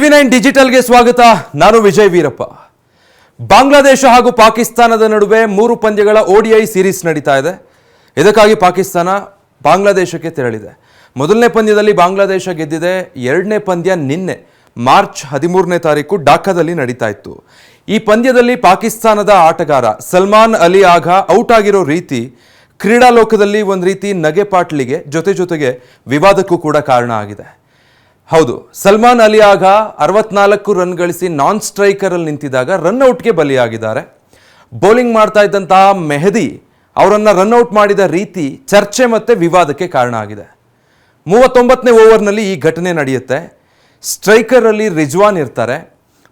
ಟಿವಿ9 ಡಿಜಿಟಲ್ಗೆ ಸ್ವಾಗತ. ನಾನು ವಿಜಯ್ ವೀರಪ್ಪ. ಬಾಂಗ್ಲಾದೇಶ ಹಾಗೂ ಪಾಕಿಸ್ತಾನದ ನಡುವೆ 3 ಪಂದ್ಯಗಳ ODI ಸೀರೀಸ್ ನಡೀತಾ ಇದೆ. ಇದಕ್ಕಾಗಿ ಪಾಕಿಸ್ತಾನ ಬಾಂಗ್ಲಾದೇಶಕ್ಕೆ ತೆರಳಿದೆ. ಮೊದಲನೇ ಪಂದ್ಯದಲ್ಲಿ ಬಾಂಗ್ಲಾದೇಶ ಗೆದ್ದಿದೆ. ಎರಡನೇ ಪಂದ್ಯ ನಿನ್ನೆ ಮಾರ್ಚ್ 13ನೇ ತಾರೀಕು ಢಾಕಾದಲ್ಲಿ ನಡೀತಾ ಇತ್ತು. ಈ ಪಂದ್ಯದಲ್ಲಿ ಪಾಕಿಸ್ತಾನದ ಆಟಗಾರ ಸಲ್ಮಾನ್ ಅಲಿ ಆಗಾ ಔಟ್ ಆಗಿರೋ ರೀತಿ ಕ್ರೀಡಾ ಲೋಕದಲ್ಲಿ ಒಂದು ರೀತಿ ನಗೆಪಾಟ್ಲಿಗೆ ಜೊತೆಗೆ ವಿವಾದಕ್ಕೂ ಕೂಡ ಕಾರಣ ಆಗಿದೆ. ಹೌದು, ಸಲ್ಮಾನ್ ಅಲಿ ಆಗಾ 64 ರನ್ ಗಳಿಸಿ ನಾನ್ ಸ್ಟ್ರೈಕರ್ ಅಲ್ಲಿ ನಿಂತಿದ್ದಾಗ ರನ್ಔಟ್ಗೆ ಬಲಿಯಾಗಿದ್ದಾರೆ. ಬೌಲಿಂಗ್ ಮಾಡ್ತಾ ಇದ್ದಂತಹ ಮೆಹದಿ ಅವರನ್ನ ರನ್ಔಟ್ ಮಾಡಿದ ರೀತಿ ಚರ್ಚೆ ಮತ್ತೆ ವಿವಾದಕ್ಕೆ ಕಾರಣ ಆಗಿದೆ. 39ನೇ ಓವರ್ನಲ್ಲಿ ಈ ಘಟನೆ ನಡೆಯುತ್ತೆ. ಸ್ಟ್ರೈಕರ್ ಅಲ್ಲಿ ರಿಜ್ವಾನ್ ಇರ್ತಾರೆ.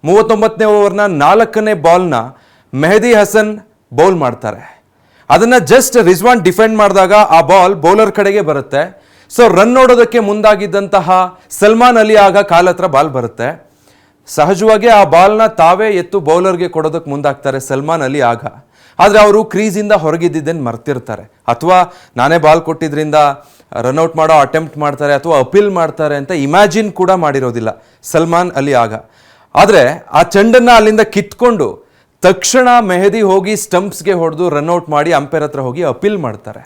39ನೇ ಓವರ್ನ 4ನೇ ಬಾಲ್ನ ಮೆಹದಿ ಹಸನ್ ಬೌಲ್ ಮಾಡ್ತಾರೆ. ಅದನ್ನ ಜಸ್ಟ್ ರಿಜ್ವಾನ್ ಡಿಫೆಂಡ್ ಮಾಡಿದಾಗ ಆ ಬಾಲ್ ಬೌಲರ್ ಕಡೆಗೆ ಬರುತ್ತೆ. ಸೊ ರನ್ ನೋಡೋದಕ್ಕೆ ಮುಂದಾಗಿದ್ದಂತಹ ಸಲ್ಮಾನ್ ಅಲಿ ಆಗಾ ಕಾಲ್ ಹತ್ರ ಬಾಲ್ ಬರುತ್ತೆ. ಸಹಜವಾಗಿ ಆ ಬಾಲ್ನ ತಾವೇ ಎತ್ತು ಬೌಲರ್ಗೆ ಕೊಡೋದಕ್ಕೆ ಮುಂದಾಗ್ತಾರೆ ಸಲ್ಮಾನ್ ಅಲಿ ಆಗಾ. ಆದರೆ ಅವರು ಕ್ರೀಸಿಂದ ಹೊರಗಿದ್ದೇನು ಮರ್ತಿರ್ತಾರೆ, ಅಥವಾ ನಾನೇ ಬಾಲ್ ಕೊಟ್ಟಿದ್ರಿಂದ ರನ್ಔಟ್ ಮಾಡೋ ಅಟೆಂಪ್ಟ್ ಮಾಡ್ತಾರೆ ಅಥವಾ ಅಪೀಲ್ ಮಾಡ್ತಾರೆ ಅಂತ ಇಮ್ಯಾಜಿನ್ ಕೂಡ ಮಾಡಿರೋದಿಲ್ಲ ಸಲ್ಮಾನ್ ಅಲಿ ಆಗಾ. ಆದರೆ ಆ ಚೆಂಡನ್ನು ಅಲ್ಲಿಂದ ಕಿತ್ಕೊಂಡು ತಕ್ಷಣ ಮೆಹದಿ ಹೋಗಿ ಸ್ಟಂಪ್ಸ್ಗೆ ಹೊಡೆದು ರನ್ಔಟ್ ಮಾಡಿ ಅಂಪೈರ್ ಹತ್ರ ಹೋಗಿ ಅಪೀಲ್ ಮಾಡ್ತಾರೆ.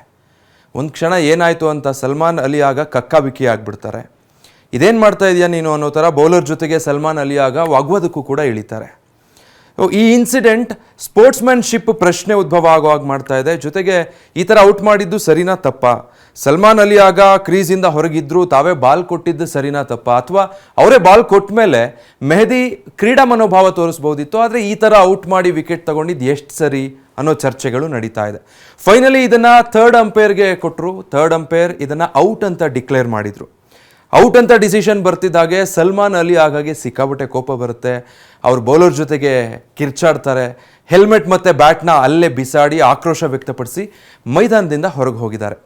ಒಂದು ಕ್ಷಣ ಏನಾಯಿತು ಅಂತ ಸಲ್ಮಾನ್ ಅಲಿ ಆಗಾ ಕಕ್ಕಾಬಿಕ್ಕಿ ಆಗಿಬಿಡ್ತಾರೆ. ಇದೇನು ಮಾಡ್ತಾ ಇದೆಯಾ ನೀನು ಅನ್ನೋ ಥರ ಬೌಲರ್ ಜೊತೆಗೆ ಸಲ್ಮಾನ್ ಅಲಿ ಆಗಾ ವಾಗ್ವಾದಕ್ಕೂ ಕೂಡ ಇಳಿತಾರೆ. ಈ ಇನ್ಸಿಡೆಂಟ್ ಸ್ಪೋರ್ಟ್ಸ್ಮನ್ಶಿಪ್ ಪ್ರಶ್ನೆ ಉದ್ಭವ ಆಗುವಾಗ ಮಾಡ್ತಾ ಇದೆ. ಜೊತೆಗೆ ಈ ಥರ ಔಟ್ ಮಾಡಿದ್ದು ಸರಿನಾ ತಪ್ಪಾ? ಸಲ್ಮಾನ್ ಅಲಿ ಆಗಾ ಕ್ರೀಸಿಂದ ಹೊರಗಿದ್ರು, ತಾವೇ ಬಾಲ್ ಕೊಟ್ಟಿದ್ದು ಸರಿನಾ ತಪ್ಪಾ? ಅಥವಾ ಅವರೇ ಬಾಲ್ ಕೊಟ್ಟ ಮೇಲೆ ಮೆಹದಿ ಕ್ರೀಡಾ ಮನೋಭಾವ ತೋರಿಸ್ಬೋದಿತ್ತು, ಆದರೆ ಈ ಥರ ಔಟ್ ಮಾಡಿ ವಿಕೆಟ್ ತಗೊಂಡಿದ್ದು ಎಷ್ಟು ಸರಿ ಅನ್ನೋ ಚರ್ಚೆಗಳು ನಡೀತಾ ಇದೆ. ಫೈನಲಿ ಇದನ್ನು ಥರ್ಡ್ ಅಂಪೈರ್ಗೆ ಕೊಟ್ಟರು. ಥರ್ಡ್ ಅಂಪೈರ್ ಇದನ್ನು ಔಟ್ ಅಂತ ಡಿಕ್ಲೇರ್ ಮಾಡಿದರು. ಔಟ್ ಅಂತ ಡಿಸಿಷನ್ ಬರ್ತಿದ್ದಾಗೆ ಸಲ್ಮಾನ್ ಅಲಿ ಆಗಾಗೆ ಸಿಕ್ಕಾಬಟ್ಟೆ ಕೋಪ ಬರುತ್ತೆ. ಅವ್ರ ಬೌಲರ್ ಜೊತೆಗೆ ಕಿರ್ಚಾಡ್ತಾರೆ. ಹೆಲ್ಮೆಟ್ ಮತ್ತು ಬ್ಯಾಟ್ನ ಅಲ್ಲೇ ಬಿಸಾಡಿ ಆಕ್ರೋಶ ವ್ಯಕ್ತಪಡಿಸಿ ಮೈದಾನದಿಂದ ಹೊರಗೆ ಹೋಗಿದ್ದಾರೆ.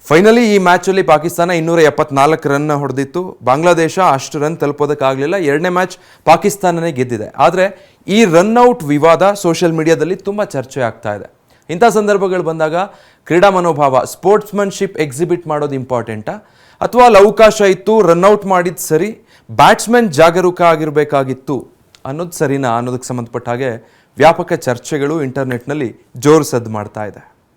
ಫೈನಲಿ ಈ ಮ್ಯಾಚಲ್ಲಿ ಪಾಕಿಸ್ತಾನ 274 ರನ್ ಹೊಡೆದಿತ್ತು. ಬಾಂಗ್ಲಾದೇಶ ಅಷ್ಟು ರನ್ ತಲುಪೋದಕ್ಕಾಗಲಿಲ್ಲ. ಎರಡನೇ ಮ್ಯಾಚ್ ಪಾಕಿಸ್ತಾನನೇ ಗೆದ್ದಿದೆ. ಆದರೆ ಈ ರನ್ಔಟ್ ವಿವಾದ ಸೋಷಿಯಲ್ ಮೀಡಿಯಾದಲ್ಲಿ ತುಂಬ ಚರ್ಚೆ ಆಗ್ತಾ ಇದೆ. ಇಂಥ ಸಂದರ್ಭಗಳು ಬಂದಾಗ ಕ್ರೀಡಾ ಮನೋಭಾವ, ಸ್ಪೋರ್ಟ್ಸ್ಮನ್ಶಿಪ್ ಎಕ್ಸಿಬಿಟ್ ಮಾಡೋದು ಇಂಪಾರ್ಟೆಂಟಾ, ಅಥವಾ ಅಲ್ಲಿ ಅವಕಾಶ ಇತ್ತು ರನ್ಔಟ್ ಮಾಡಿದ್ದು ಸರಿ, ಬ್ಯಾಟ್ಸ್ಮನ್ ಜಾಗರೂಕ ಆಗಿರಬೇಕಾಗಿತ್ತು ಅನ್ನೋದು ಸರಿನಾ ಅನ್ನೋದಕ್ಕೆ ಸಂಬಂಧಪಟ್ಟ ಹಾಗೆ ವ್ಯಾಪಕ ಚರ್ಚೆಗಳು ಇಂಟರ್ನೆಟ್ನಲ್ಲಿ ಜೋರು ಸದ್ದು ಮಾಡ್ತಾ ಇದೆ.